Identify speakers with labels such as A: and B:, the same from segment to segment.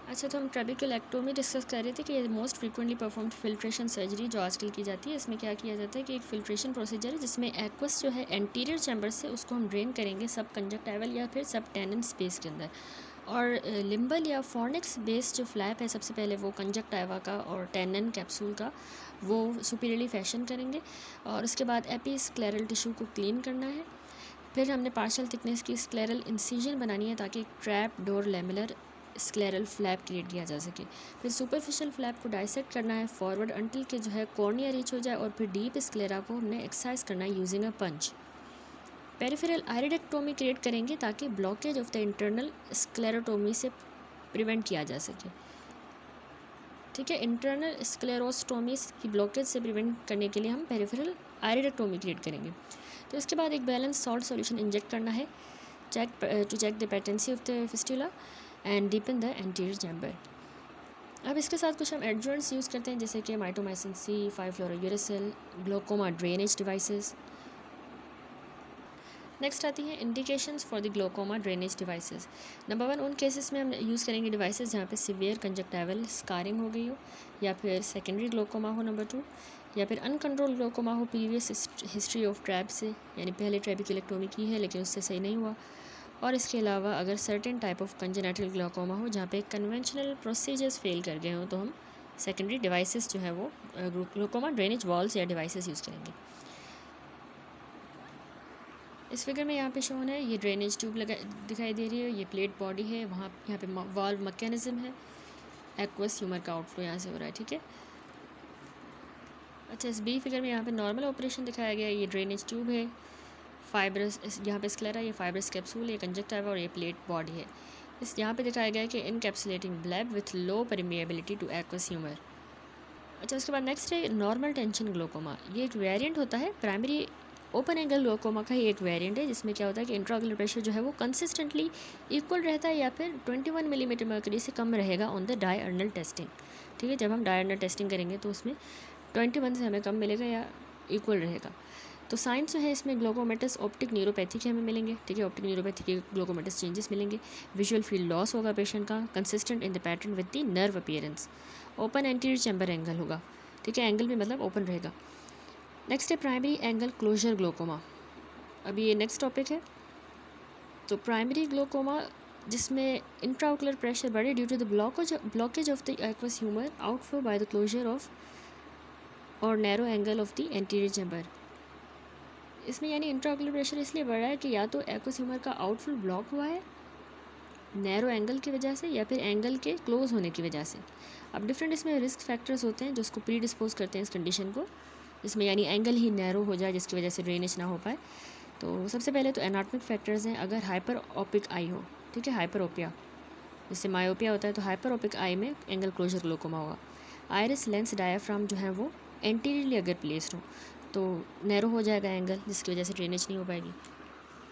A: अच्छा, तो हम ट्रेबेक्युलेक्टोमी डिस्कस कर रहे थे कि ये most frequently performed filtration surgery जो आजकल की जाती है। इसमें क्या किया जाता है कि एक फिल्ट्रेशन प्रोसीजर है जिसमें एक्वस जो है एंटीरियर चैम्बर से उसको हम ड्रेन करेंगे सब कंजक्टाइवल या फिर सब टेनन स्पेस के अंदर। और लिम्बल या फॉर्निक्स बेस जो फ्लैप है सबसे पहले वो कंजक्टाइवा का और टेनन कैप्सूल का वो सुपीरियरली फैशन करेंगे। और उसके बाद एपी स्क्लेरल टिश्यू को क्लीन करना है। फिर हमने पार्शियल थिकनेस की स्क्लेरल इंसिजन बनानी है ताकि एक trap door lamellar scleral flap create किया जा सके। फिर सुपरफिशियल फ्लैप को डाइसेक्ट करना है फॉरवर्ड अंटिल के जो है कॉर्निया रीच हो जाए। और फिर डीप स्क्लेरा को हमने एक्सरसाइज करना है using a punch. Peripheral iridectomy create करेंगे ताकि blockage of the internal sclerotomy से प्रिवेंट किया जा सके। ठीक है, इंटरनल स्क्लेरोस्टोमी की ब्लॉकेज से प्रिवेंट करने के लिए हम पेरिफेरल आयरिडेक्टोमी क्रिएट करेंगे। तो इसके बाद एक बैलेंस सॉल्ट सॉल्यूशन इंजेक्ट करना है to check the patency of the fistula and deepen the anterior chamber. अब इसके साथ कुछ हम एडजुवेंट्स यूज़ करते हैं जैसे कि माइटोमाइसिन सी, 5-फ्लोरोयूरेसिल, ग्लोकोमा ड्रेनेज डिवाइसेस। नेक्स्ट आती है indications for the glaucoma drainage devices. Number 1, उन केसेस में हम यूज़ करेंगे डिवाइसेस जहाँ पे सिवियर कंजक्टाइवल स्कारिंग हो गई हो या फिर सेकेंडरी ग्लोकोमा हो। नंबर 2, या फिर अनकंट्रोल ग्लोकोमा हो प्रीवियस हिस्ट्री ऑफ ट्रैप से, यानी पहले ट्रेबेक्युलेक्टोमी की है लेकिन उससे सही नहीं हुआ। और इसके अलावा अगर certain type of congenital glaucoma हो जहाँ पे कन्वेंशनल प्रोसीजर्स फेल कर गए हों तो हम सेकेंडरी डिवाइसेस जो है वो ग्लोकोमा ड्रेनेज वॉल्स या डिवाइसेस यूज़ करेंगे। इस फिगर में यहाँ पे शोन है, ये ड्रेनेज ट्यूब लगा दिखाई दे रही है, ये प्लेट बॉडी है, वहाँ यहाँ पे वाल्व मैकेनिज्म है, एक्वस ह्यूमर का आउटफ्लो यहाँ से हो रहा है। ठीक है। अच्छा, इस बी फिगर में यहाँ पे नॉर्मल ऑपरेशन दिखाया गया है, ये ड्रेनेज ट्यूब है, फाइब्रस यहाँ पे स्क्लेरा, ये फाइब्रस कैप्सूल, ये कंजक्टाइवा और ये प्लेट बॉडी है। इस यहाँ पे दिखाया गया है कि इनकैप्सुलेटिंग bleb with low permeability two aqueous humour. अच्छा, उसके बाद नेक्स्ट है नॉर्मल टेंशन ग्लोकोमा। ये एक वेरिएंट होता है, प्राइमरी ओपन एंगल ग्लोकोमा का ही एक वेरिएंट है जिसमें क्या होता है कि इंट्राऑक्यूलर प्रेशर जो है वो कंसिस्टेंटली इक्वल रहता है या फिर 21 मिलीमीटर मर्करी से कम रहेगा ऑन द डायर्नल टेस्टिंग। ठीक है, जब हम डायर्नल टेस्टिंग करेंगे तो उसमें 21 से हमें कम मिलेगा या इक्वल रहेगा। तो साइंस जो है इसमें ग्लोकोमेटस ऑप्टिक न्यूरोपैथी के हमें मिलेंगे। ठीक है, ऑप्टिक न्यूरोपैथी के ग्लोकोमेटस चेंजेस मिलेंगे, विजुअल फील्ड लॉस होगा पेशेंट का, consistent in the pattern with the nerve appearance, open anterior chamber angle होगा। ठीक है, एंगल भी मतलब ओपन रहेगा। नेक्स्ट है प्राइमरी एंगल क्लोजर ग्लोकोमा। अभी ये नेक्स्ट टॉपिक है। तो प्राइमरी ग्लोकोमा जिसमें इंट्राओकुलर प्रेशर बढ़े due to the blockage of the aqueous humour outflow by the closure of or narrow angle of the anterior chamber. इसमें यानी intraocular pressure इसलिए बढ़ रहा है कि या तो एक्वस ह्यूमर का आउटफ्लो ब्लॉक हुआ है नैरो एंगल की वजह से या फिर एंगल के क्लोज होने की वजह से। अब डिफरेंट इसमें रिस्क फैक्टर्स होते हैं जो उसको प्री डिस्पोज करते हैं इस कंडीशन को, जिसमें यानी एंगल ही नैरो हो जाए जिसकी वजह से ड्रेनेज ना हो पाए। तो सबसे पहले तो एनाटॉमिक फैक्टर्स हैं, अगर हाइपर ओपिक आई हो, ठीक है, हाइपर ओपिया, जिससे मायोपिया होता है, तो हाइपर ओपिक आई में एंगल क्लोजर ग्लोकोमा होगा। आयरिस लेंस डायाफ्राम जो है वो एंटीरियरली अगर प्लेस्ड हो तो नैरो हो जाएगा एंगल जिसकी वजह से ड्रेनेज नहीं हो पाएगी।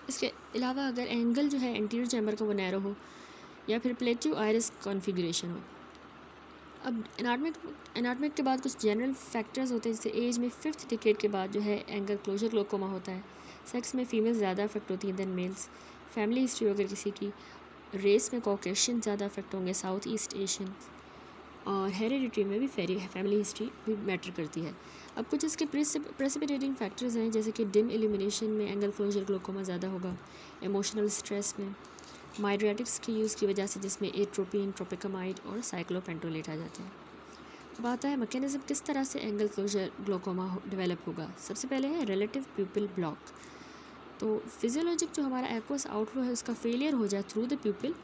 A: इसके अलावा अगर एंगल जो है एंटीरियर चैम्बर का वो नैरो हो या फिर प्लेटिव आयरिस कॉन्फ़िगरेशन हो। अब एनाटॉमिक के बाद कुछ जनरल फैक्टर्स होते हैं, जैसे एज में 5th डिकेड के बाद जो है एंगल क्लोजर ग्लोकोमा होता है। सेक्स में फीमेल ज़्यादा अफेक्ट होती हैं देन मेल्स। फैमिली हिस्ट्री अगर किसी की, रेस में कॉकेशियन ज़्यादा अफेक्ट होंगे, साउथ ईस्ट एशियन, और हेरिडिटी में भी फैमिली हिस्ट्री भी मैटर करती है। अब कुछ इसके प्रेसिपिटेटिंग फैक्टर्स हैं जैसे कि डिम एलिमिनेशन में एंगल क्लोजर ग्लोकोमा ज़्यादा होगा, इमोशनल स्ट्रेस में, माइड्रेटिक्स की यूज़ की वजह से जिसमें एट्रोपिन, ट्रोपिकामाइड और साइक्लोपेंटोलेट आ जाते हैं। अब आता है मैकेनिज्म किस तरह से एंगल क्लोजर ग्लोकोमा डेवलप होगा। सबसे पहले है रिलेटिव प्यूपिल ब्लॉक। तो फिजियोलॉजिक जो हमारा एक्वस आउटफ्लो है उसका फेलियर हो जाए थ्रू द प्यूपिल,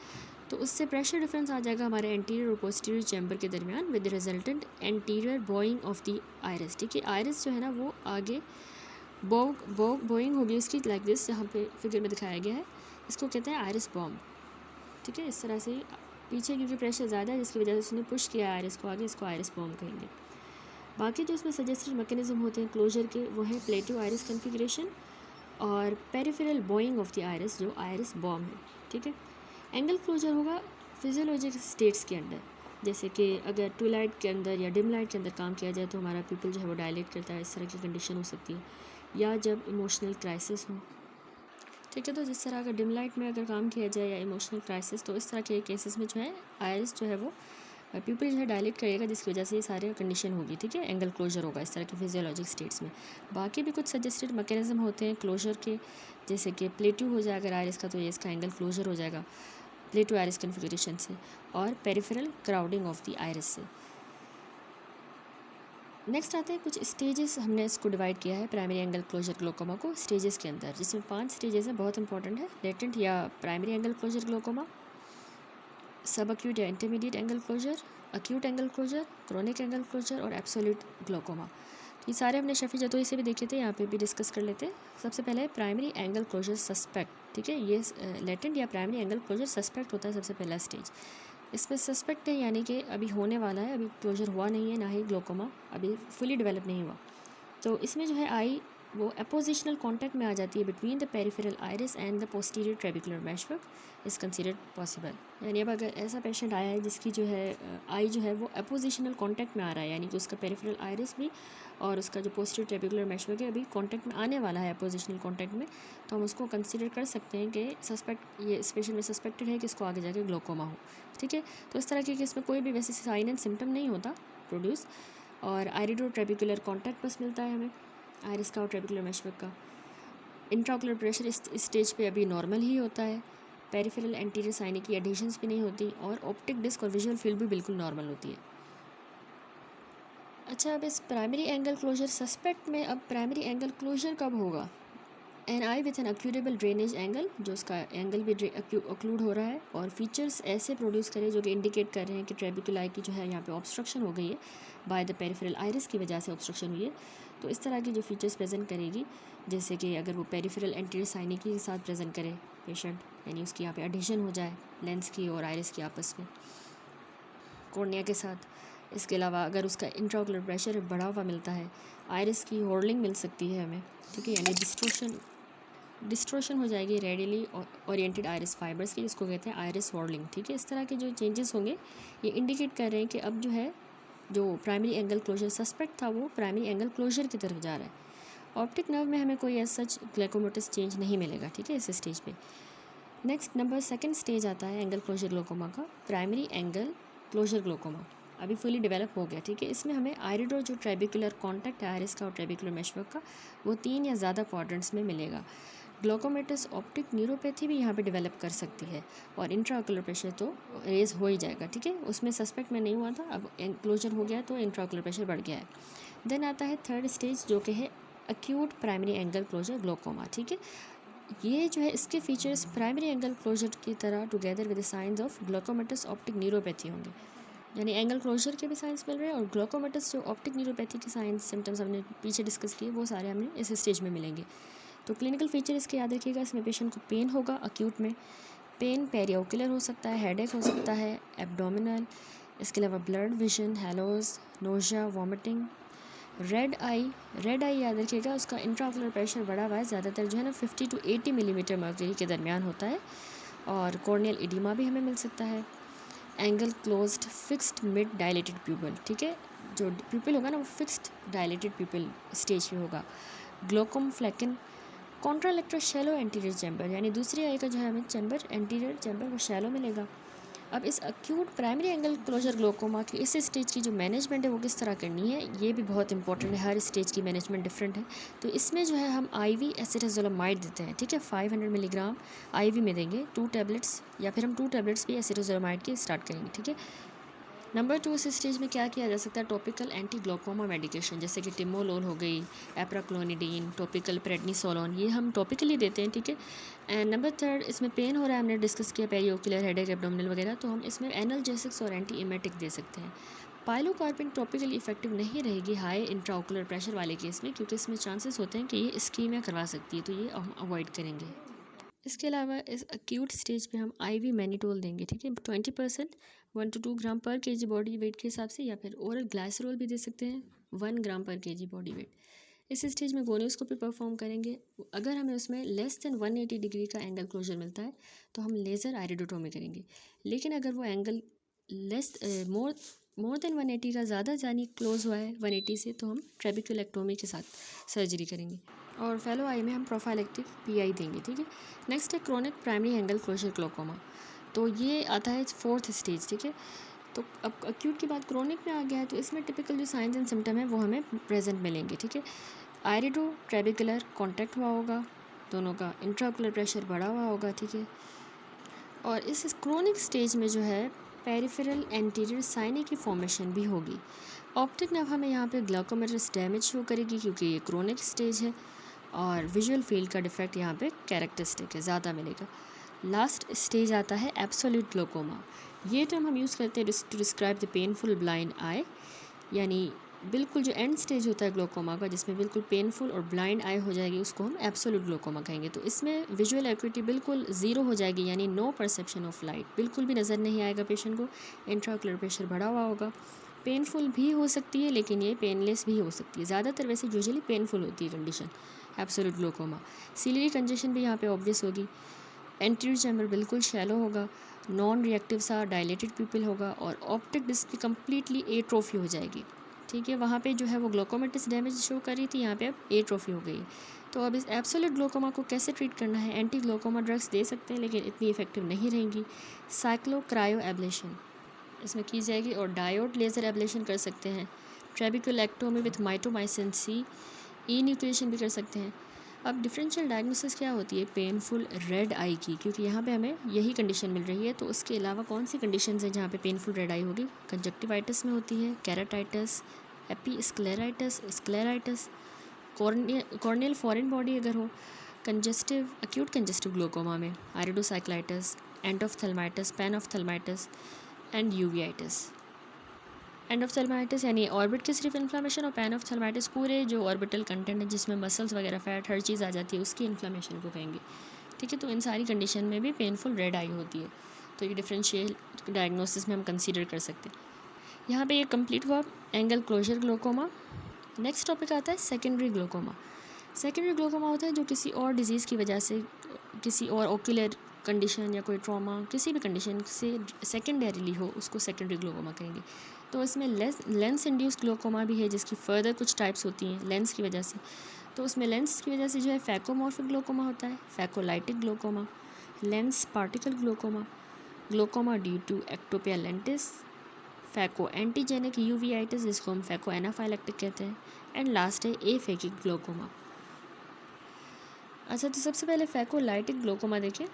A: तो उससे प्रेशर डिफरेंस आ जाएगा हमारे एंटीरियर और पोस्टीरियर चैम्बर के दरमियान with resultant anterior Boeing of the iris. ठीक है, आयरिस जो है ना वो आगे बोइंग होगी उसकी, लाइक दिस, यहाँ पे फिगर में दिखाया गया है, इसको कहते हैं आयरिस बॉम्ब। ठीक है, इस तरह से पीछे क्योंकि प्रेशर ज़्यादा है जिसकी वजह से उसने पुश किया आयरिस को आगे, इसको आयरिस बॉम्ब कहेंगे। बाकी जो इसमें सजेस्टेड मैकेनिज्म होते हैं क्लोजर के वो है प्लेटिव आयरिस कन्फिग्रेशन और peripheral Boeing of the iris जो आयरिस बॉम्ब है। ठीक है, एंगल क्लोजर होगा फिजियोलॉजिक स्टेट्स के अंदर, जैसे कि अगर ट्विलाइट के अंदर या डिम लाइट के अंदर काम किया जाए तो हमारा पीपल जो है वो डायलेट करता है, इस तरह की कंडीशन हो सकती है, या जब इमोशनल क्राइसिस हो, ठीक है। तो जिस तरह का डिम लाइट में अगर काम किया जाए या इमोशनल क्राइसिस, तो इस तरह के केसेस में जो है आइरिस जो है वो प्यूपिल जो है डायलेट करेगा, जिसकी वजह से ये सारे कंडीशन होगी। ठीक है, एंगल क्लोजर होगा इस तरह के फिजियोलॉजिक स्टेट्स में। बाकी भी कुछ सजेस्टेड मैकेनिज्म होते हैं क्लोजर के, जैसे कि प्लेटू हो जाए अगर आइरिस का, तो ये इसका एंगल क्लोजर हो जाएगा प्लेटू आइरिस कन्फिगरेशन से, और peripheral crowding of the iris से। नेक्स्ट आते हैं कुछ स्टेजेस, हमने इसको डिवाइड किया है प्राइमरी एंगल क्लोजर ग्लोकोमा को स्टेजेस के अंदर, जिसमें 5 स्टेजेस हैं, बहुत इंपॉर्टेंट है। लेटेंट या primary angle closure glaucoma, subacute या intermediate angle closure, acute angle closure, chronic angle closure और एब्सोल्यूट ग्लोकोमा। ये सारे हमने शफी जतोई से भी देखे थे, यहाँ पे भी डिस्कस कर लेते हैं। सबसे पहले है प्राइमरी एंगल क्लोजर सस्पेक्ट। ठीक है, ये लेटेंट या प्राइमरी एंगल क्लोजर सस्पेक्ट होता है सबसे पहला स्टेज। इसमें सस्पेक्ट है यानी कि अभी होने वाला है, अभी क्लोजर हुआ नहीं है, ना ही ग्लोकोमा अभी फुली डेवलप नहीं हुआ। तो इसमें जो है आई वो अपोजिशनल कॉन्टैक्ट में आ जाती है between the peripheral iris and the posterior trabecular meshwork is considered possible. यानी अब अगर ऐसा पेशेंट आया है जिसकी जो है आई जो है वो अपोजिशनल कॉन्टैक्ट में आ रहा है, यानी कि उसका पेरिफेरल आइरिस भी और उसका जो पोस्टीरियर ट्रेबिकुलर मैशवर्क है अभी कॉन्टैक्ट में आने वाला है, अपोजिशनल कॉन्टैक्ट में, तो हम उसको कंसिडर कर सकते हैं कि सस्पेक्ट, ये इस पेशेंट में सस्पेक्टेड है कि इसको आगे जाके ग्लोकोमा हो। ठीक है, तो इस तरह के केस में कोई भी वैसे साइन एंड सिम्टम नहीं होता प्रोड्यूस, और आइरिडो ट्रेबिकुलर कॉन्टैक्ट बस मिलता है हमें आइरिस का और ट्रेबिकुलर मैशवर्क का। इंट्राओकुलर प्रेशर इस स्टेज पे अभी नॉर्मल ही होता है, पेरिफेरल एंटीरियर साइनिक की एडिशंस भी नहीं होती, और ऑप्टिक डिस्क और विजुअल फील्ड भी बिल्कुल नॉर्मल होती है। अच्छा, अब इस प्राइमरी एंगल क्लोजर सस्पेक्ट में अब प्राइमरी एंगल क्लोजर कब होगा? An eye with an occludable drainage angle, जो उसका एंगल भी अक्लूड हो रहा है, और फीचर्स ऐसे प्रोड्यूस करें जो कि इंडिकेट कर रहे हैं कि ट्रेबिकुलाई की जो है यहाँ पे ऑब्स्ट्रक्शन हो गई है, बाय द पेरिफेरल आइरिस की वजह से ऑब्स्ट्रक्शन हुई है। तो इस तरह की जो फीचर्स प्रेजेंट करेगी, जैसे कि अगर वो पेरिफेरल एंटीरियर साइनिक के साथ प्रेजेंट करे पेशेंट, यानी उसकी यहाँ पे एडिशन हो जाए लेंस की और आइरिस की आपस में कॉर्निया के साथ। इसके अलावा अगर उसका इंट्राओकुलर प्रेशर बढ़ा हुआ मिलता है, आइरिस की होल्डिंग मिल सकती है हमें। ठीक है, यानी डिस्ट्रोशन हो जाएगी रेडियली ओरिएंटेड आइरिस फाइबर्स की, जिसको कहते हैं आइरिस वॉर्लिंग। ठीक है, इस तरह के जो चेंजेस होंगे ये इंडिकेट कर रहे हैं कि अब जो है जो प्राइमरी एंगल क्लोजर सस्पेक्ट था वो प्राइमरी एंगल क्लोजर की तरफ जा रहा है। ऑप्टिक नर्व में हमें कोई ऐसा सच ग्लैकोमोटिस चेंज नहीं मिलेगा। ठीक है, इस स्टेज पे। नेक्स्ट नंबर सेकंड स्टेज आता है एंगल क्लोजर ग्लोकोमा का, प्राइमरी एंगल क्लोजर ग्लोकोमा, अभी फुली डेवलप हो गया। ठीक है, इसमें हमें आइरिडो जो ट्रेबिकुलर कॉन्टैक्ट है आइरिस का और ट्रेबिकुलर मैशवर्क का, वो 3 या ज़्यादा क्वाड्रेंट्स में मिलेगा। ग्लोकोमेटस ऑप्टिक न्यूरोपैथी भी यहाँ पे डेवलप कर सकती है, और इंट्राओकुलर प्रेशर तो रेज हो ही जाएगा। ठीक है, उसमें सस्पेक्ट में नहीं हुआ था, अब क्लोजर हो गया तो इंट्राओकुलर प्रेशर बढ़ गया है। देन आता है थर्ड स्टेज जो कि है acute primary angle closure glaucoma. ठीक है, ये जो है इसके फीचर्स प्राइमरी एंगल क्लोजर की तरह together with the signs of glaucomatous optic neuropathy होंगे, यानी एंगल क्लोजर के भी साइंस मिल रहे हैं, और ग्लोकोमेटस जो ऑप्टिक न्यूरोपैथी के साइंस सिम्टम्स हमने पीछे डिस्कस किए वो सारे हमें इस स्टेज में मिलेंगे। तो क्लिनिकल फीचर इसके याद रखिएगा, इसमें पेशेंट को पेन होगा अक्यूट में, पेन पेरिओकुलर हो सकता है, हेडेक हो सकता है, एब्डोमिनल, इसके अलावा blurred vision, haloes, nausea, vomiting, red eye याद रखिएगा, उसका इंट्राओकुलर प्रेशर बढ़ा हुआ है, ज़्यादातर जो है ना 50 to 80 मिलीमीटर मर्क्यूरी के दरमियान होता है, और कॉर्नियल इडीमा भी हमें मिल सकता है। Angle closed fixed mid dilated pupil. ठीक है, जो प्यूपल होगा ना वो फिक्स्ड डायलेटेड प्यूपल स्टेज पे होगा। Glaukomflecken, contralateral shallow anterior chamber, यानी दूसरी आई का जो है हमें चैम्बर एंटीरियर चैम्बर वो शैलो मिलेगा। अब इस acute primary angle closure glaucoma की इस स्टेज की जो मैनेजमेंट है वो किस तरह करनी है, ये भी बहुत इंपॉर्टेंट है, हर स्टेज की मैनेजमेंट डिफरेंट है। तो इसमें जो है हम IV एसिटाज़ोलामाइड देते हैं। ठीक है, 500 मिलीग्राम IV में देंगे, 2 टैबलेट्स, या फिर हम 2 टैबलेट्स भी एसिटाज़ोलामाइड के स्टार्ट करेंगे। ठीक है, नंबर 2 इस स्टेज में क्या किया जा सकता है, टॉपिकल एंटी ग्लोकोमा मेडिकेशन, जैसे कि टिमोलोल हो गई, एप्राक्लोनिडीन, टॉपिकल प्रेडनिसोलोन, ये हम टॉपिकली देते हैं। ठीक है, एंड नंबर 3 इसमें पेन हो रहा है, हमने डिस्कस किया पेरिओकुलर, हेडेक, एब्डोमिनल वगैरह, तो हम इसमें एनाल्जेसिक्स और एंटी इमेटिक दे सकते हैं। पाइलोकार्पिन टॉपिकली इफेक्टिव नहीं रहेगी हाई इंट्राओकुलर प्रेशर वाले केस में, क्योंकि इसमें चांसेस होते हैं कि ये इस्कीमिया करवा सकती है, तो ये हम अवॉइड करेंगे। इसके अलावा इस अक्यूट स्टेज पे हम IV मैनिटोल देंगे। ठीक है, 20% 1 to 2 ग्राम पर kg बॉडी वेट के हिसाब से, या फिर ओरल ग्लाइसरोल भी दे सकते हैं 1 ग्राम पर kg बॉडी वेट। इस स्टेज में गोनियोस्कोपी परफॉर्म करेंगे। अगर हमें उसमें लेस देन 180 डिग्री का एंगल क्लोजर मिलता है तो हम लेज़र आइरिडोटोमी करेंगे, लेकिन अगर वो angle less more more than 180 का ज़्यादा जानी क्लोज हुआ है 180 से, तो हम ट्रेबिक्युलेक्टोमी के साथ सर्जरी करेंगे और फेलो आई में हम प्रोफाइलेक्टिक पीआई देंगे। ठीक है, नेक्स्ट है chronic primary angle closure glaucoma. तो ये आता है 4th स्टेज। ठीक है, तो अब अक्यूट की बात क्रोनिक में आ गया है, तो इसमें टिपिकल जो साइंस एंड सिम्टम है वो हमें प्रेजेंट मिलेंगे। ठीक है, आयरिडो ट्रेबिकुलर कॉन्टैक्ट हुआ होगा, दोनों का इंट्राओकुलर प्रेशर बढ़ा हुआ होगा। ठीक है, और इस क्रोनिक स्टेज में जो है पेरिफेरल एंटीरियर साइने की फॉर्मेशन भी होगी। ऑप्टिक नर्व हमें यहाँ पे ग्लाइकोमेटस डैमेज शो करेगी क्योंकि ये क्रोनिक स्टेज है, और विजुअल फील्ड का डिफेक्ट यहाँ पे कैरेक्टरिस्टिक है, ज़्यादा मिलेगा। लास्ट स्टेज आता है एब्सोल्यूट ग्लोकोमा। ये टर्म हम यूज़ करते हैं to describe the painful blind eye, यानी बिल्कुल जो एंड स्टेज होता है ग्लोकोमा का, जिसमें बिल्कुल पेनफुल और ब्लाइंड आई हो जाएगी, उसको हम एब्सोल्यूट ग्लोकोमा कहेंगे। तो इसमें विजुअल एक्यूटी बिल्कुल ज़ीरो हो जाएगी, यानी नो परसेप्शन ऑफ लाइट, बिल्कुल भी नज़र नहीं आएगा पेशेंट को। इंट्राओकुलर प्रेशर बढ़ा हुआ होगा, पेनफुल भी हो सकती है लेकिन ये पेनलेस भी हो सकती है, ज़्यादातर वैसे यूजुअली पेनफुल होती है condition absolute glaucoma. Ciliary congestion भी यहाँ पे ऑब्वियस होगी। एंटीरियर चैम्बर बिल्कुल शैलो होगा, नॉन रिएक्टिव सा डायलेटेड पिपल होगा, और ऑप्टिक डिस्क की कम्प्लीटली एट्रोफी हो जाएगी। ठीक है, वहाँ पे जो है वो ग्लोकोमेटिस डैमेज शो कर रही थी, यहाँ पे अब एट्रोफी हो गई। तो अब इस एब्सोल्यूट ग्लोकोमा को कैसे ट्रीट करना है? एंटी ग्लोकोमा ड्रग्स दे सकते हैं लेकिन इतनी इफेक्टिव नहीं रहेंगी। साइक्लो क्रायो एब्लेशन इसमें की जाएगी, और डायोड लेज़र एब्लेशन कर सकते हैं। Trabeculectomy with mitomycin C, enucleation भी कर सकते हैं। अब डिफरेंशियल डायग्नोसिस क्या होती है पेनफुल रेड आई की, क्योंकि यहाँ पे हमें यही कंडीशन मिल रही है। तो उसके अलावा कौन सी कंडीशंस हैं जहाँ पे पेनफुल रेड आई होगी? कंजक्टिवाइटिस में होती है, keratitis, episcleritis, scleritis, corneal foreign body अगर हो, कंजेस्टिव एक्यूट कंजेस्टिव ग्लोकोमा में आयरिडोसाइक्लाइटिस, एंडोफ्थेल्माइटिस, पैनोफ्थेल्माइटिस एंड यूवियाइटिस। एंडोफ्थेल्माइटिस यानी ऑर्बिट की सिर्फ इन्फ्लामेशन, और पैनोफ्थेल्माइटिस पूरे जो ऑर्बिटल कंटेंट है जिसमें मसल्स वगैरह फैट हर चीज़ आ जाती है उसकी इन्फ्लामेशन को कहेंगे। ठीक है, तो इन सारी कंडीशन में भी पेनफुल रेड आई होती है, तो ये डिफरेंशियल डायग्नोसिस में हम कंसीडर कर सकते हैं। यहाँ पे ये कंप्लीट हुआ angle closure glaucoma. Next topic आता है सेकेंडरी ग्लोकोमा। सेकेंडरी ग्लोकोमा होता है जो किसी और डिजीज़ की वजह से, किसी और ओक्यूलर कंडीशन या कोई ट्रॉमा किसी भी कंडीशन से सेकेंडरीली हो, उसको सेकेंडरी ग्लोकोमा कहेंगे। तो इसमें लेंस इंड्यूस्ड ग्लोकोमा भी है, जिसकी फर्दर कुछ टाइप्स होती हैं लेंस की वजह से। तो उसमें लेंस की वजह से जो है फैकोमॉर्फिक ग्लोकोमा होता है, phacolytic glaucoma, lens particle glaucoma, glaucoma due to ectopia lentis, phaco antigenic uveitis जिसको हम फैको एनाफाइलेक्टिक कहते हैं, एंड लास्ट है एफेकिक ग्लोकोमा। अच्छा, तो सबसे पहले फैकोलाइटिक ग्लोकोमा देखिए।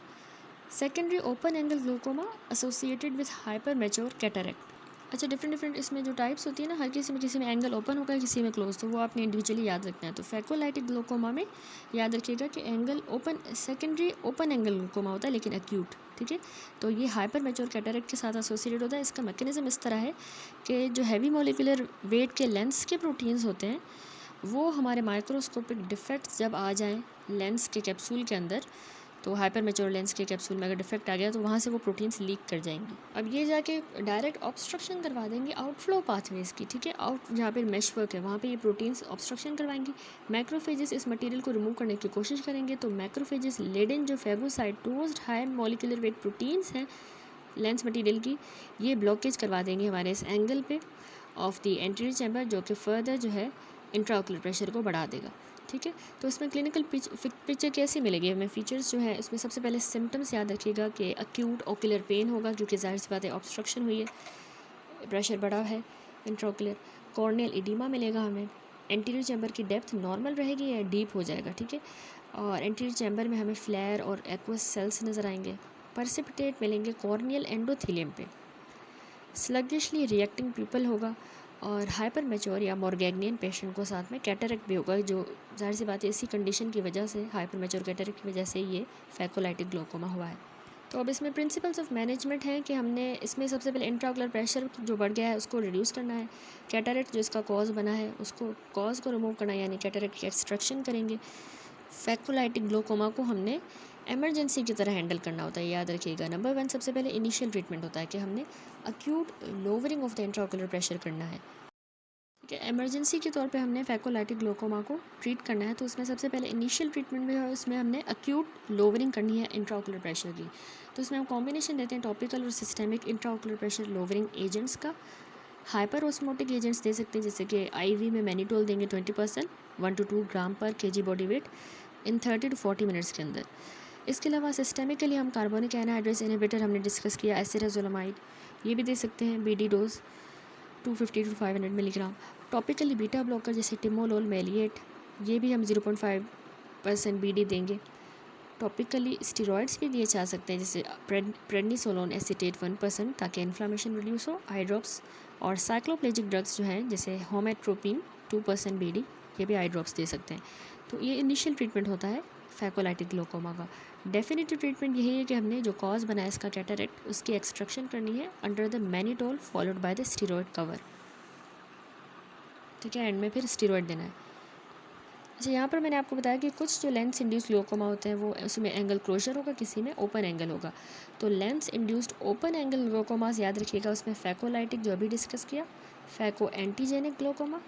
A: Secondary open angle glaucoma associated with hyper mature cataract. अच्छा, डिफरेंट इसमें जो टाइप्स होती है ना, हर किसी में एंगल ओपन होगा, किसी में क्लोज, तो वो आपने इंडिविजुअली याद रखना है। तो फैकोलाइटिक ग्लोकोमा में याद रखिएगा कि angle open, secondary open angle glaucoma होता है लेकिन एक्यूट। ठीक है, तो ये हाइपर मैच्योर कैटरेक्ट के साथ एसोसिएटेड होता है। इसका मैकेनिज्म इस तरह है कि जो हैवी मोलिकुलर वेट के लेंस के प्रोटीन्स होते हैं वो हमारे माइक्रोस्कोपिक डिफेक्ट्स जब आ जाएँ लेंस के कैप्सूल के अंदर, तो हाइपर मैच्योर लेंस के कैप्सूल में अगर डिफेक्ट आ गया तो वहाँ से वो प्रोटीन्स लीक कर जाएंगी। अब ये जाके डायरेक्ट ऑब्स्ट्रक्शन करवा देंगे आउटफ्लो पाथवेज़ की। ठीक है, आउट जहाँ पे मेश वर्क है वहाँ पे ये प्रोटीन्स ऑब्स्ट्रक्शन करवाएंगी। मैक्रोफेजेस इस मटेरियल को रिमूव करने की कोशिश करेंगे, तो मैक्रोफेजेस लेडेन जो फेगोसाइटोज्ड हाई मॉलिक्यूलर वेट प्रोटीन्स हैं लेंस मटेरियल की, ये ब्लॉकेज करवा देंगे हमारे इस एंगल पे ऑफ द एंटीरियर चैम्बर, जो कि फर्दर जो है इंट्राओकुलर प्रेशर को बढ़ा देगा। ठीक है, तो इसमें क्लिनिकल पिक्चर कैसी मिलेगी हमें? फीचर्स जो है इसमें सबसे पहले सिम्टम्स याद रखिएगा कि अक्यूट ओकुलर पेन होगा क्योंकि जाहिर सी बात है ऑब्स्ट्रक्शन हुई है, प्रेशर बढ़ा है इंट्राओकुलर। कॉर्नियल इडीमा मिलेगा हमें। एंटीरियर चैम्बर की डेप्थ नॉर्मल रहेगी या डीप हो जाएगा। ठीक है, और एंटीरियर चैम्बर में हमें फ्लेयर और एक्वस सेल्स नज़र आएंगे। परसिपिटेट मिलेंगे कॉर्नियल एंडोथेलियम पे। स्लगिशली रिएक्टिंग प्यूपल होगा, और हाइपर मैच्योर या मॉर्गेनियन पेशेंट को साथ में कैटरेक्ट भी होगा, जो जाहिर सी बात है इसी कंडीशन की वजह से, हाइपर मैच्योर कैटरेक्ट की वजह से ये फैकोलाइटिक ग्लोकोमा हुआ है। तो अब इसमें प्रिंसिपल्स ऑफ मैनेजमेंट है कि हमने इसमें सबसे पहले इंट्राओकुलर प्रेशर जो बढ़ गया है उसको रिड्यूस करना है। कैटरेक्ट जो इसका कॉज बना है उसको कॉज को रिमूव करना है, यानी कैटरेक्ट की एक्सट्रैक्शन करेंगे। फैकोलाइटिक ग्लोकोमा को हमने एमरजेंसी की तरह हैंडल करना होता है, याद रखिएगा। नंबर 1 सबसे पहले इनिशियल ट्रीटमेंट होता है कि हमने acute lowering of the intraocular pressure करना है। ठीक है, एमरजेंसी के तौर पे हमने फैकोलाइटिक ग्लोकोमा को ट्रीट करना है, तो उसमें सबसे पहले इनिशियल ट्रीटमेंट में उसमें हमने अक्यूट लोअरिंग करनी है इंट्राओकुलर प्रेशर की। तो इसमें हम कॉम्बिनेशन देते हैं टॉपिकल और systemic intraocular pressure lowering agents का। हाइपर ऑस्मोटिक एजेंट्स दे सकते हैं, जैसे कि आईवी में मैनिटोल देंगे 20%, 1 to 2 gram per KG body weight in 30 to 40 minutes के अंदर। इसके अलावा सिस्टेमिकली हम कार्बोनिक एनहाइड्रेस इनहिबिटर हमने डिस्कस किया, एसिटाजोलामाइड, ये भी दे सकते हैं BD dose 250 to 500 milligram. Topically beta blocker जैसे टिमोलोल, मेलिएट, ये भी हम 0.5% बीडी देंगे। टॉपिकली स्टीरॉयड्स भी दिए जा सकते हैं, जैसे प्रेडनिसोलोन एसीटेट 1%, ताकि इन्फ्लामेशन रिड्यूस हो, आई ड्रॉप्स। और साइक्लोप्लेजिक ड्रग्स जो हैं जैसे होमेट्रोपिन 2% बीडी, ये भी आई ड्रॉप्स दे सकते हैं। तो ये इनिशियल ट्रीटमेंट होता है फैकोलाइटिक ग्लोकोमा का। डेफिनेटिव ट्रीटमेंट यही है कि हमने जो कॉज बनाया इसका कैटरेक्ट, उसकी एक्सट्रक्शन करनी है under the mannitol followed by the steroid cover. ठीक है, एंड में फिर स्टीरॉयड देना है। अच्छा, यहाँ पर मैंने आपको बताया कि कुछ जो लेंस इंड्यूस्ड ग्लोकोमा होते हैं वो उसमें एंगल क्लोजर होगा, किसी में ओपन एंगल होगा। तो lens induced open angle glaucomas याद रखिएगा, उसमें फैकोलाइटिक जो अभी डिस्कस किया, phaco antigenic glaucoma,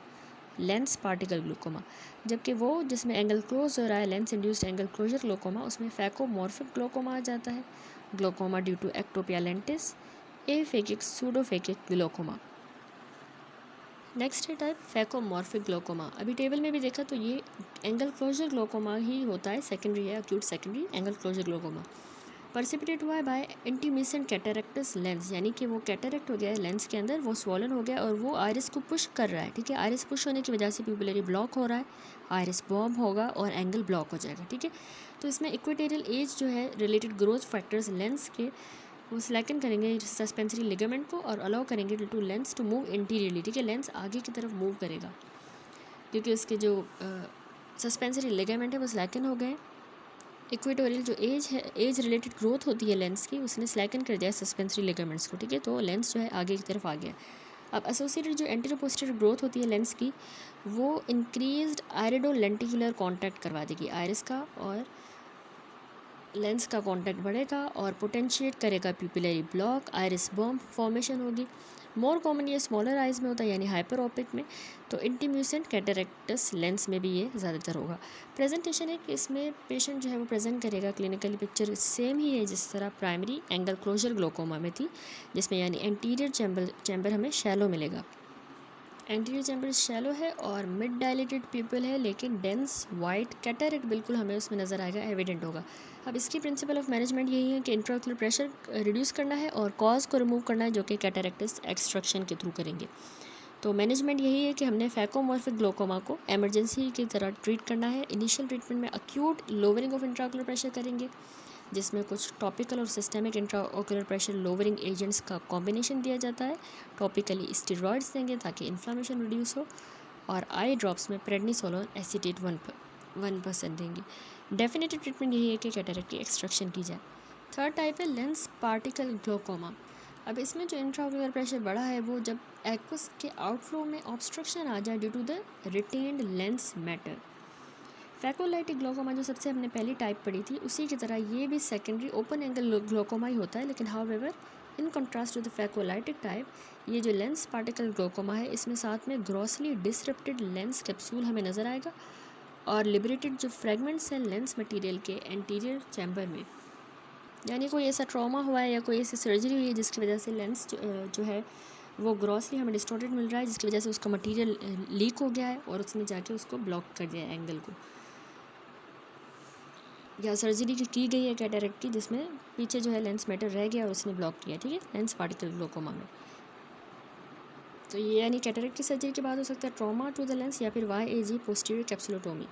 A: lens particle glaucoma. जबकि वो जिसमें एंगल क्लोज हो रहा है, lens induced angle closure glaucoma, उसमें फैकोमॉर्फिक ग्लोकोमा आ जाता है, glaucoma due to ectopia lentis, aphakic pseudophakic glaucoma. Next है टाइप फैकोमॉर्फिक ग्लोकोमा। अभी टेबल में भी देखा तो ये एंगल क्लोजर ग्लोकोमा ही होता है, सेकेंडरी है, acute secondary angle closure glaucoma. Precipitated हुआ है बाय इंटीमिसेंट कैटरेक्टस लेंस, यानी कि वो कैटरेक्ट हो गया है लेंस के अंदर, वो स्वॉलन हो गया और वो आयरिस को पुश कर रहा है। ठीक है, आयरिस पुश होने की वजह से प्यूपिलरी ब्लॉक हो रहा है, आयरिस बॉम्ब होगा और एंगल ब्लॉक हो जाएगा। ठीक है, तो इसमें इक्वेटोरियल एज जो है रिलेटेड ग्रोथ फैक्टर्स लेंस के वो सिलेक्ट करेंगे सस्पेंसरी लिगामेंट को और अलाउ करेंगे to lens to move anteriorly. ठीक है, लेंस आगे की तरफ मूव करेगा क्योंकि उसके जो सस्पेंसरी लिगामेंट है वो स्लैकन हो गए। इक्वेटोरियल जो एज है, एज रिलेटेड ग्रोथ होती है लेंस की, उसने स्लैकन कर दिया सस्पेंसरी लिगामेंट्स को। ठीक है, तो लेंस जो है आगे की तरफ आ गया। अब एसोसिएटेड जो एंटीरियर पोस्टीरियर ग्रोथ होती है लेंस की, वो इंक्रीज्ड आयरिडो लेंटिकुलर कॉन्टैक्ट करवा देगी, आयरिस का और लेंस का कॉन्टैक्ट बढ़ेगा और पोटेंशिएट करेगा pupillary block, iris bomb formation होगी। मोर कॉमन ये स्मॉलर आइज में होता है, यानी हाइपर ओपिक में। तो इंटीम्यूसेंट कैटरेक्टस लेंस में भी ये ज़्यादातर होगा। प्रेजेंटेशन है कि इसमें पेशेंट जो है वो प्रेजेंट करेगा, क्लिनिकली पिक्चर सेम ही है जिस तरह प्राइमरी एंगल क्लोजर ग्लोकोमा में थी, जिसमें यानी एंटीरियर चैम्बर हमें शैलो मिलेगा। एंटीरियर चैम्बर शैलो है और मिड डायलेटेड पीपल है, लेकिन डेंस वाइट कैटरेक्ट बिल्कुल हमें उसमें नज़र आएगा, एविडेंट होगा। अब इसकी प्रिंसिपल ऑफ मैनेजमेंट यही है कि इंट्राओक्युलर प्रेशर रिड्यूस करना है और कॉज को रिमूव करना है, जो कि कैटरेक्टिस एक्सट्रक्शन के थ्रू करेंगे। तो मैनेजमेंट यही है कि हमने फैकोमॉर्फिक ग्लोकोमा को एमरजेंसी की तरह ट्रीट करना है। इनिशियल ट्रीटमेंट में अक्यूट लोअरिंग ऑफ इंट्राओक्युलर प्रेशर करेंगे, जिसमें कुछ टॉपिकल और सिस्टेमिक इंट्राओक्युलर प्रेशर लोअरिंग एजेंट्स का कॉम्बिनेशन दिया जाता है। टॉपिकली स्टेरॉइड्स देंगे ताकि इन्फ्लामेशन रिड्यूस हो, और आई ड्रॉप्स में प्रेडनिसोलोन एसीटेट 1% देंगे। डेफिनेटिव ट्रीटमेंट यही है कि कैटरेक्ट की एक्सट्रक्शन की जाए। थर्ड टाइप है लेंस पार्टिकल ग्लोकोमा। अब इसमें जो इंट्राओक्युलर प्रेशर बढ़ा है वो जब एक्वस के आउटफ्लो में ऑब्स्ट्रक्शन आ जाए due to the retained lens matter. Phacolytic glaucoma जो सबसे हमने पहली टाइप पढ़ी थी, उसी की तरह ये भी सेकेंडरी ओपन एंगल ग्लोकोमा ही होता है, लेकिन however in contrast to the phacolytic type, ये जो लेंस पार्टिकल ग्लोकोमा है इसमें साथ में ग्रॉसली डिसरप्टेड लेंस कैप्सूल हमें नज़र आएगा और लिबरेटेड जो फ्रेगमेंट्स हैं लेंस मटेरियल के एंटीरियर चैम्बर में, यानी कोई ऐसा ट्रॉमा हुआ है या कोई ऐसी सर्जरी हुई है जिसकी वजह से लेंस जो है वो ग्रॉसली हमें डिस्टॉर्टेड मिल रहा है, जिसकी वजह से उसका मटेरियल लीक हो गया है और उसने जाके उसको ब्लॉक कर दिया है एंगल को, या सर्जरी की गई है कैटरेक्ट की जिसमें पीछे जो है लेंस मैटर रह गया और उसने ब्लॉक किया। ठीक है, लेंस पार्टिकल ग्लोकोमा में। तो ये यानी कैटरेक्ट की सर्जरी के बाद हो सकता है ट्रॉमा टू द लेंस या फिर YAG पोस्टीरियर कैप्सुलोटोमी।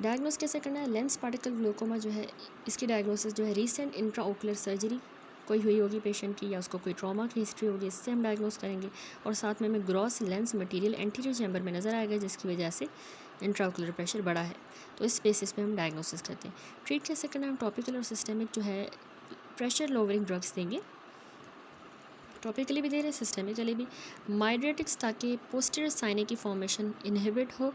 A: डायग्नोस कैसे करना है? लेंस पार्टिकल ग्लोकोमा जो है इसकी डायग्नोसिस जो है रीसेंट इंट्राओकुलर सर्जरी कोई हुई होगी पेशेंट की, या उसको कोई ट्रॉमा की हिस्ट्री होगी, इससे हम डायग्नोस करेंगे। और साथ में हमें gross lens material anterior chamber में नज़र आएगा जिसकी वजह से इंट्राओकुलर प्रेशर बढ़ा है, तो इस बेसिस पे हम डायग्नोसिस करते हैं। ट्रीट कैसे करना है? हम टॉपिकल और सिस्टेमिक जो है प्रेशर लोवरिंग ड्रग्स देंगे, टॉपिकली भी दे रहे हैं, सिस्टेमिकली भी। माइड्रेटिक्स ताकि पोस्टीरियर साइने की फॉर्मेशन इनहिबिट हो,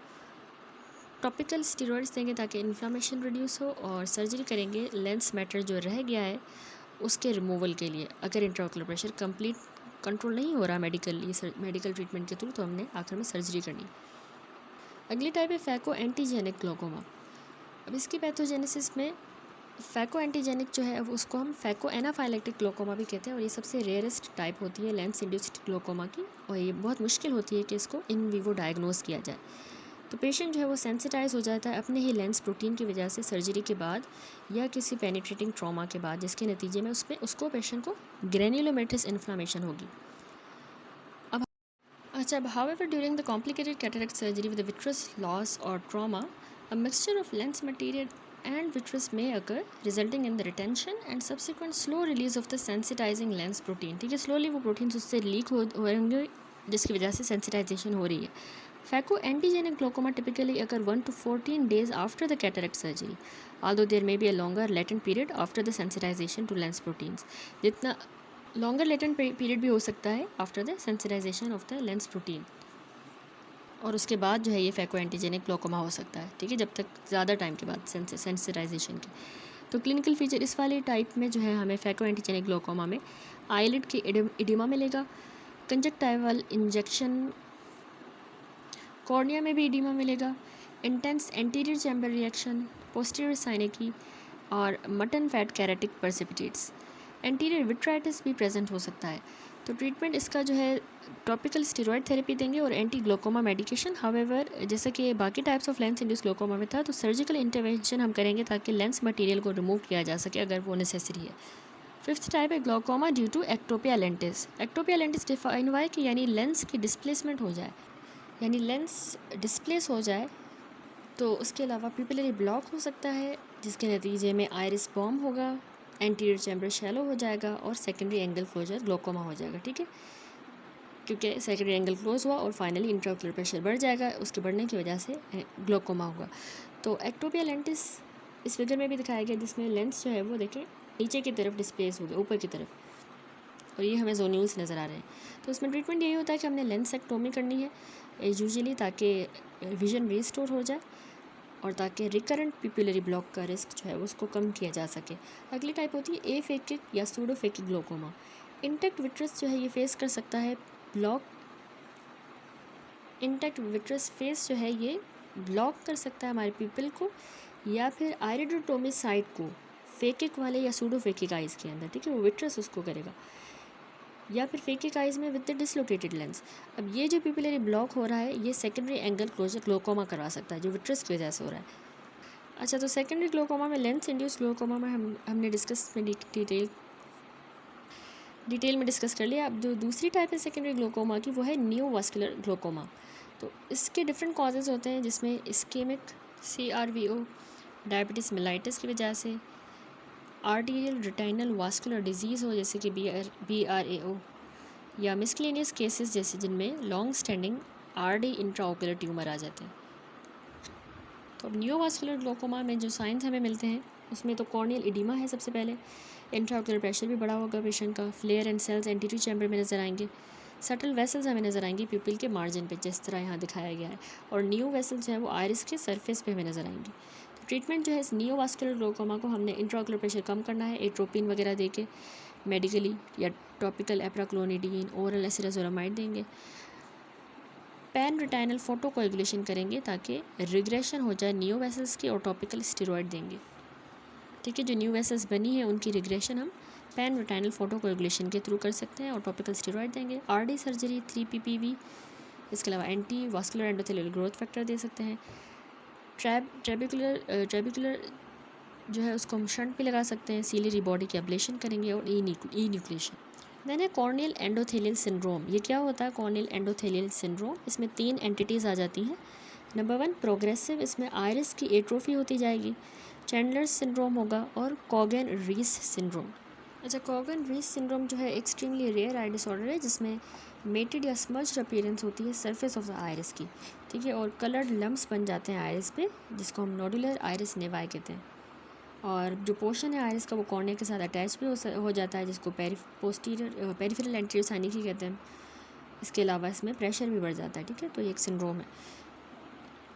A: टॉपिकल स्टेरॉइड्स देंगे ताकि इन्फ्लामेशन रिड्यूस हो, और सर्जरी करेंगे लेंस मैटर जो रह गया है उसके रिमूवल के लिए। अगर इंट्राओकुलर प्रेशर कंप्लीट कंट्रोल नहीं हो रहा मेडिकल ट्रीटमेंट के थ्रू, तो हमने आखिर में सर्जरी करनी। अगली टाइप है फैको एंटीजेनिक ग्लोकोमा। अब इसकी पैथोजेनेसिस में फैको एंटीजेनिक जो है उसको हम फैको एनाफाइलेक्टिक ग्लोकोमा भी कहते हैं और ये सबसे रेयरेस्ट टाइप होती है लेंस इंड्यूस्ड ग्लोकोमा की, और ये बहुत मुश्किल होती है कि इसको इन वीवो डायग्नोस किया जाए। तो पेशेंट जो है वो सेंसिटाइज हो जाता है अपने ही लेंस प्रोटीन की वजह से सर्जरी के बाद या किसी पेनिट्रेटिंग ट्रॉमा के बाद, जिसके नतीजे में उसको पेशेंट को ग्रेन्युलोमेटस इन्फ्लामेशन होगी। अच्छा, however, during the complicated cataract surgery with a vitreous loss or trauma, a mixture of lens material and vitreous may occur, resulting in the retention and subsequent slow release of the sensitizing lens protein। ठीक है, slowly वो proteins उससे leak होंगे जिसकी वजह से sensitisation हो रही है। Phaco antigenic glaucoma typically occur 1 to 14 days after the cataract surgery, although there may be a longer latent period after the sensitization to lens proteins। जितना लॉन्गर लेटेंट पीरियड भी हो सकता है after the sensitization of the lens protein, और उसके बाद जो है ये फैको एंटीजेनिक ग्लोकोमा हो सकता है। ठीक है, जब तक ज़्यादा टाइम के बाद सेंसिटाइजेशन के। तो क्लिनिकल फीचर इस वाले टाइप में जो है हमें फैको एंटीजेनिक ग्लोकोमा में आईलिड की इडिमा मिलेगा, कंजक्टाइवल इंजेक्शन, कॉर्निया में भी इडिमा मिलेगा, intense anterior chamber reaction, posterior synechiae और mutton fat keratic precipitates, anterior vitritis भी प्रेजेंट हो सकता है। तो ट्रीटमेंट इसका जो है टॉपिकल स्टेरॉयड थेरेपी देंगे और एंटी ग्लोकोमा मेडिकेशन। हाउएवर, जैसा कि बाकी types of lens induce glaucoma में था, तो सर्जिकल इंटरवेंशन हम करेंगे ताकि लेंस मटेरियल को रिमूव किया जा सके अगर वो नेसेसरी है। फिफ्थ टाइप है glaucoma due to ectopia lentis. Ectopia lentis define हुआ है कि यानी लेंस की डिस्प्लेसमेंट हो जाए, यानी लेंस डिस्प्लेस हो जाए। तो उसके अलावा पिपिलरी ब्लॉक हो सकता है जिसके नतीजे में आइरिस बॉम होगा, एंटीरियर चैम्बर शैलो हो जाएगा और सेकेंडरी एंगल क्लोजर ग्लोकोमा हो जाएगा। ठीक है, क्योंकि सेकेंडरी एंगल क्लोज हुआ और फाइनली इंट्राओक्यूलर प्रेशर बढ़ जाएगा, उसके बढ़ने की वजह से ग्लोकोमा होगा। तो एक्टोपिया लेंटिस इस फिगर में भी दिखाया गया जिसमें लेंस जो है वो देखें नीचे की तरफ डिस्प्लेस हो गया ऊपर की तरफ, और ये हमें जोन्यूल्स नज़र आ रहे हैं। तो उसमें ट्रीटमेंट यही होता है कि हमने लेंसेक्टोमी करनी है यूजुअली, ताकि विजन रिस्टोर हो जाए और ताकि रिकरेंट पिपुलरी ब्लॉक का रिस्क जो है उसको कम किया जा सके। अगली टाइप होती है एफेकिक या सूडोफेकिक ग्लोकोमा। इंटेक्ट विट्रस जो है ये फेस कर सकता है ब्लॉक, इंटेक्ट विट्रस फेस जो है ये ब्लॉक कर सकता है हमारे पिपल को या फिर आयरिडोटोमी साइड को फेकिक वाले या सूडोफेकिक आइज़ के अंदर। ठीक है, वो विट्रस उसको करेगा, या फिर फेकिक आइज़ में विद द डिसलोकेटेड लेंस। अब ये जो पिपुलरी ब्लॉक हो रहा है ये सेकेंडरी एंगल क्लोजर ग्लोकोमा करवा सकता है जो विट्रस की वजह से हो रहा है। अच्छा, तो सेकेंडरी ग्लोकोमा में लेंस इंड्यूस ग्लोकोमा में हमने डिस्कस में डिटेल में डिस्कस कर लिया। अब जो दूसरी टाइप है सेकेंडरी ग्लोकोमा की वो है नियोवास्कुलर ग्लोकोमा। तो इसके डिफरेंट कॉजेज़ होते हैं जिसमें इस्केमिक CRVO, डायबिटीज़ मेलाइटिस की वजह से, आर्टीरियल रेटिनल वास्कुलर डिजीज़ हो जैसे कि BRAO, या मिसक्लेनियस केसेस जैसे जिनमें long standing RD intraocular tumour आ जाते हैं। तो अब नियोवास्कुलर ग्लोकोमा में जो साइंस हमें मिलते हैं उसमें तो कॉर्नियल इडिमा है सबसे पहले, इंट्राओकुलर प्रेशर भी बड़ा होगा पेशेंट का, flare and cells anterior chamber में नज़र आएंगे, सटल वेसल्स हमें नज़र आएंगी प्यूपिल के मार्जिन पे जिस तरह यहाँ दिखाया गया है, और न्यू वेसल्स जो है वो आइरिस के सरफेस पे हमें नज़र आएंगी। तो ट्रीटमेंट जो है इस नियोवास्कुलर ग्लोकोमा को हमने इंट्राओकुलर प्रेशर कम करना है एट्रोपिन वगैरह दे के मेडिकली, या टॉपिकल एप्राक्लोनिडीन, ओरल एसिराजोलामाइड देंगे, पैन रेटाइनल फोटोकोएगुलेशन करेंगे ताकि रिग्रेशन हो जाए न्यू वेसल्स की, और टॉपिकल स्टेरॉयड देंगे। ठीक है, जो न्यू वेसल्स बनी है उनकी रिग्रेशन हम पैन रेटाइनल फोटोकोएगुलेशन के थ्रू कर सकते हैं और टॉपिकल स्टेरॉयड देंगे। RD सर्जरी 3 PPV, इसके अलावा anti vascular endothelial growth factor दे सकते हैं। ट्रेबिकुलर जो है उसको हम शंट पे लगा सकते हैं, सीलियरी बॉडी की एब्लेशन करेंगे और ई न्यूक्लिएशन। देन है कॉर्नियल एंडोथेलियल सिंड्रोम। ये क्या होता है कॉर्नियल एंडोथेलियल सिंड्रोम? इसमें 3 एंटिटीज़ आ जाती हैं। नंबर 1 प्रोग्रेसिव, इसमें आइरिस की एट्रोफी होती जाएगी, चैंडलर्स सिंड्रोम होगा, और कॉगन रीस सिंड्रोम। अच्छा, कॉगन रीस सिंड्रोम जो है एक्सट्रीमली रेयर आई डिसऑर्डर है जिसमें मेटेड या स्मज्ड अपीयरेंस होती है सरफेस ऑफ द आइरिस की। ठीक है, और कलर्ड लम्प्स बन जाते हैं आइरिस पे जिसको हम नोडुलर आइरिस नेवाई कहते हैं, और जो पोर्शन है आइरिस का वो कॉर्निया के साथ अटैच भी हो जाता है जिसको पेरिफेरल एंटीरियर साइनेकी कहते हैं। इसके अलावा इसमें प्रेशर भी बढ़ जाता है। ठीक है, तो ये एक सिंड्रोम है।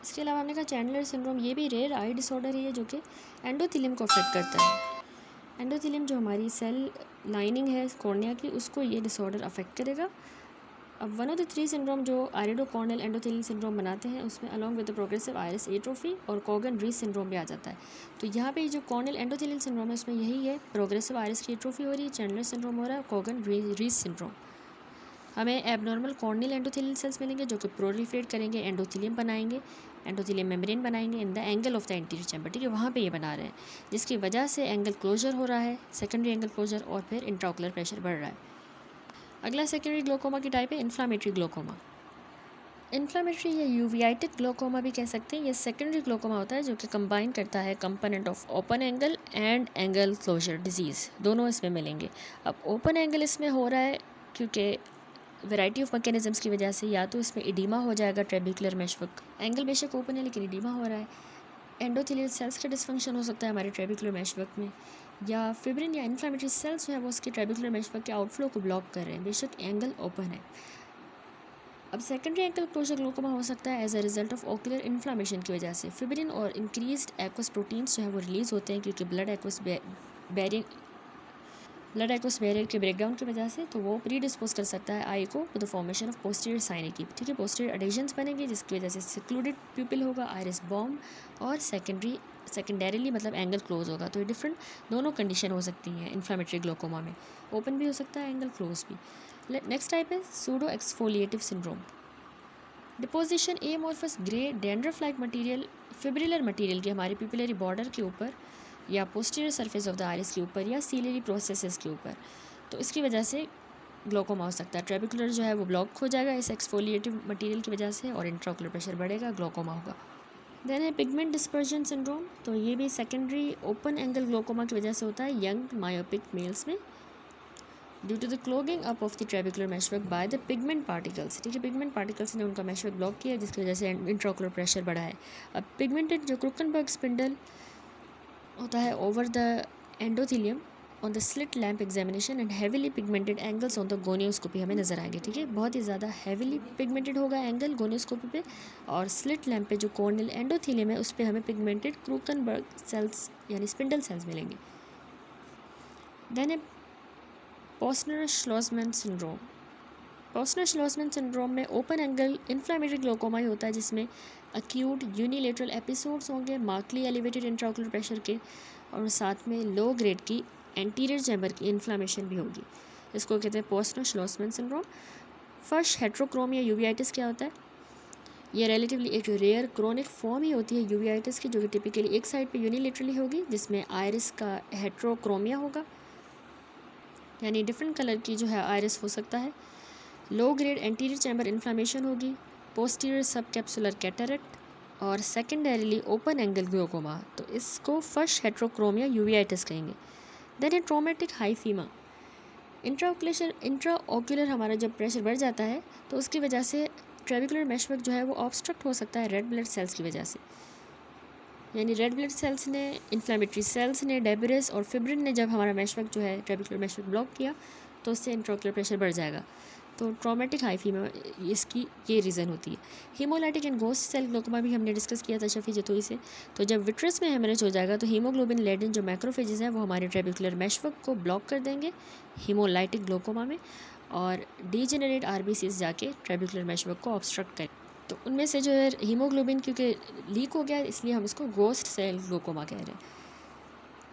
A: इसके अलावा हमने कहा चैंडलर सिंड्रोम, ये भी रेयर आई डिसऑर्डर है जो कि एंडोथेलियम को अफेक्ट करता है। एंडोथेलियम जो हमारी सेल लाइनिंग है कॉर्निया की उसको ये डिसऑर्डर अफेक्ट करेगा, अब one of the three syndrome जो आयरिडो कॉर्नेल एंडोथेलियल सिंड्रोम बनाते हैं उसमें along with the progressive iris atrophy और कोगन रीस सिंड्रोम भी आ जाता है। तो यहाँ पे जो कॉर्नेल एंडोथेलियल सिंड्रोम है उसमें यही है, प्रोग्रेसिव आयरिस की एट्रोफी हो रही है, चैंडलर सिंड्रोम हो रहा है, कोगन रीस सिंड्रोम। हमें एबनॉर्मल कॉर्नियल एंडोथेलियल सेल्स मिलेंगे जो कि प्रोलिफरेट करेंगे, एंडोथेलियम बनाएंगे, एंडोथेलियम मेम्ब्रेन बनाएंगे in the angle of the anterior chamber, ठीक है, वहाँ पे ये बना रहे हैं, जिसकी वजह से एंगल क्लोजर हो रहा है, सेकेंडरी एंगल क्लोजर, और फिर इंट्राओकुलर प्रेशर बढ़ रहा है। अगला सेकेंडरी ग्लोकोमा की टाइप है इन्फ्लामेटरी ग्लोकोमा। इन्फ्लामेटरी या यूवियाटिक ग्लोकोमा भी कह सकते हैं। ये सेकेंडरी ग्लोकोमा होता है जो कि कंबाइन करता है component of open angle and angle closure disease, दोनों इसमें मिलेंगे। अब ओपन एंगल इसमें हो रहा है क्योंकि वैरायटी ऑफ मैकेनिज्म्स की वजह से, या तो इसमें इडीमा हो जाएगा ट्रेबिकुलर मेशवर्क, एंगल बेशक ओपन है लेकिन इडीमा हो रहा है, एंडोथेलियल सेल्स का डिस्फंक्शन हो सकता है हमारे ट्रेबिकुलर मेशवर्क में, या फिब्रिन या इन्फ्लामेटरी सेल्स जो है वो उसके ट्रेबिकुलर मेशवर्क के आउटफ्लो को ब्लॉक कर रहे हैं, बेशक एंगल ओपन है। अब सेकेंडरी एंगल क्लोजर ग्लोकोमा हो सकता है as a result of ocular inflammation की वजह से, फिब्रिन और इंक्रीज्ड एक्वस प्रोटीन्स जो है वो रिलीज होते हैं क्योंकि ब्लड एक्वस बैरियर के ब्रेकडाउन की वजह से, तो वो प्री डिस्पोज कर सकता है आई को to the formation of posterior synechiae, ठीक है, पोस्टीरियर एडेशंस बनेंगे जिसकी वजह से सिक्लूडेड प्यूपिल होगा, आइरिस बॉम्ब, और सेकेंडरीली मतलब एंगल क्लोज होगा। तो ये डिफरेंट दोनों कंडीशन हो सकती हैं इन्फ्लामेटरी ग्लोकोमा में, ओपन भी हो सकता है, एंगल क्लोज भी। नेक्स्ट टाइप है pseudo exfoliative syndrome. Deposition amorphous grey dandruff like material fibrillar material के हमारे प्यूपिलरी बॉर्डर के ऊपर या posterior surface of the iris के ऊपर या सीलियरी प्रोसेसेस के ऊपर, तो इसकी वजह से ग्लोकोमा हो सकता है। ट्रेबिकुलर जो है वो ब्लॉक हो जाएगा इस एक्सफोलिएटिव मटीरियल की वजह से और इंट्राओकुलर प्रेशर बढ़ेगा, ग्लोकोमा होगा। देन है पिगमेंट डिस्पर्जन सिंड्रोम, तो ये भी सेकेंडरी ओपन एंगल ग्लोकोमा की वजह से होता है यंग मायोपिक मेल्स में, due to the clogging up of the trabecular meshwork by the pigment particles, ठीक है, पिगमेंट पार्टिकल्स ने उनका मेशवर्क ब्लॉक किया जिसकी वजह से इंट्राओकुलर प्रेशर बढ़ा है। अब पिगमेंटेड जो क्रूकनबर्ग स्पिंडल होता है over the endothelium on the slit lamp examination and heavily pigmented angles on the gonioscopy हमें नजर आएंगे, ठीक है, बहुत ही ज़्यादा हैवीली पिगमेंटेड होगा एंगल गोनियोस्कोपी पे, और स्लिट लैम्प पे जो कॉर्नियल एंडोथेलियम है उस पर हमें पिगमेंटेड क्रूकनबर्ग सेल्स यानी स्पिंडल सेल्स मिलेंगे। देन है पोस्नर श्लोसमैन सिंड्रोम। पोस्नर श्लोसमैन सिंड्रोम में ओपन एंगल इन्फ्लामेटरी ग्लोकोमा ही होता है जिसमें अक्यूट यूनिलेटरल एपिसोड्स होंगे मार्कली एलिवेटेड इंट्राओकुलर प्रेशर के, और साथ में लो ग्रेड की एंटीरियर चैम्बर की इन्फ्लामेशन भी होगी। इसको कहते हैं पोस्नर श्लोसमैन सिंड्रोम। फर्स्ट हेट्रोक्रोमिया यूवियाटिस क्या होता है? ये रिलेटिवली एक रेयर क्रोनिक फॉर्म ही होती है यूवियाटिस की, जो कि टिपिकली एक साइड पे यूनिलेटरली होगी जिसमें आयरिस का हेट्रोक्रोमिया होगा, यानी डिफरेंट कलर की जो है आयरिस हो सकता है। Low grade anterior chamber inflammation होगी, पोस्टीरियर सब कैप्सुलर कैटरेक्ट, और सेकेंडरीली ओपन एंगल ग्लोकोमा, तो इसको फर्स्ट हेट्रोक्रोमिया यूवियाटिस कहेंगे। देन है ट्रोमेटिक हाइफीमा। इंट्राओक्यूलर हमारा जब प्रेशर बढ़ जाता है तो उसकी वजह से ट्रेबिकुलर मेशवर्क जो है वो ऑब्स्ट्रक्ट हो सकता है रेड ब्लड सेल्स की वजह से, यानी रेड ब्लड सेल्स ने, इन्फ्लामेटरी सेल्स ने, डेब्रिस और फिब्रिन ने जब हमारा मेशवर्क जो है ट्रेबिकुलर मेशवर्क ब्लॉक किया तो उससे इंट्राओक्यूलर प्रेशर बढ़ जाएगा। तो ट्रॉमेटिक हाइफीमा इसकी ये रीज़न होती है। Haemolytic and ghost cell glaucoma भी हमने डिस्कस किया था शफी जतोई से। तो जब विट्रस में हेमरेज हो जाएगा तो हीमोग्लोबिन लेडिन जो मैक्रोफेजेस हैं वो हमारे ट्रेबिकुलर मेशवर्क को ब्लॉक कर देंगे हीमोलाइटिक ग्लोकोमा में, और डीजेनरेट आरबीसीज जाके ट्रेबिकुलर मेशवर्क को ऑब्स्ट्रक्ट करें। तो उनमें से जो है हीमोग्लोबिन क्योंकि लीक हो गया इसलिए हम इसको घोस्ट सेल ग्लोकोमा कह रहे हैं।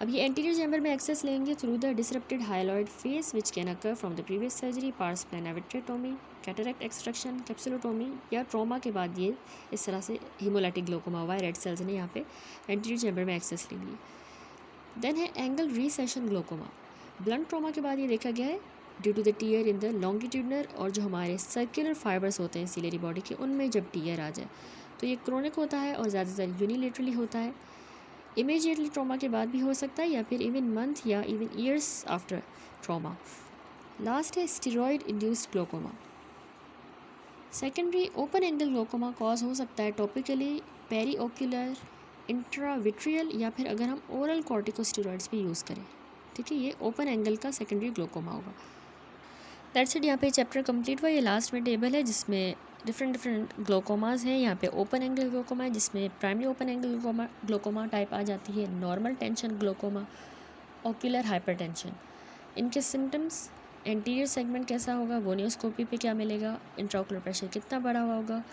A: अब ये एंटीरियर चैम्बर में एक्सेस लेंगे through the disrupted hyaloid face which can occur from the previous surgery, pars plana vitrectomy, cataract extraction, capsulotomy, या ट्रॉमा के बाद ये इस तरह से हीमोलाइटिक ग्लोकोमा हुआ है, रेड सेल्स ने यहाँ पे एंटीरियर चैम्बर में एक्सेस ले ली। देन है angle recession glaucoma. Blunt trauma के बाद ये देखा गया है due to the tear in the longitudinal और जो हमारे सर्कुलर फाइबर्स होते हैं सिलेरी बॉडी के, उनमें जब टीयर आ जाए तो ये क्रोनिक होता है और ज़्यादातर यूनिलेटरली होता है। इमीडिएटली ट्रॉमा के बाद भी हो सकता है या फिर इवन मंथ या even years after trauma. Last है steroid induced glaucoma. Secondary open angle glaucoma cause हो सकता है टॉपिकली, पेरीओक्यूलर, इंट्राविट्रियल, या फिर अगर हम ओरल कॉर्टिकोस्टेरॉइड्स भी यूज़ करें, ठीक है, ये ओपन एंगल का सेकेंडरी ग्लोकोमा होगा। दैट्स इट, यहाँ पे चैप्टर कंप्लीट हुआ। ये लास्ट में टेबल है जिसमें डिफरेंट ग्लोकोमाज हैं। यहाँ पे ओपन एंगल ग्लोकोमा है जिसमें primary open angle glaucoma type आ जाती है, normal tension glaucoma, ocular hypertension. इनके सिम्टम्स एंटीरियर सेगमेंट कैसा होगा, गोनियोस्कोपी पे क्या मिलेगा, इंट्राओकुलर प्रेशर कितना बढ़ा हुआ होगा,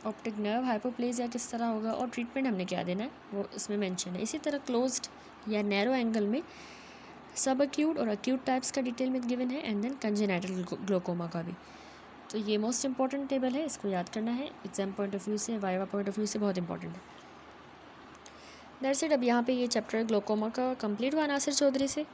A: ऑप्टिक नर्व हाइपोप्लेजिया किस तरह होगा, और ट्रीटमेंट हमने क्या देना है वो इसमें मेंशन है। इसी तरह क्लोज्ड या नैरो एंगल में सब एक्यूट और एक्यूट टाइप्स का डिटेल में गिवन है, एंड देन कंजेनाइटल ग्लोकोमा का भी। तो ये मोस्ट इंपॉर्टेंट टेबल है, इसको याद करना है, एग्जाम पॉइंट ऑफ व्यू से, वाइवा पॉइंट ऑफ व्यू से बहुत इंपॉर्टेंट है। That's it. अब यहाँ पे ये चैप्टर ग्लोकोमा का कंप्लीट हुआ नासिर चौधरी से।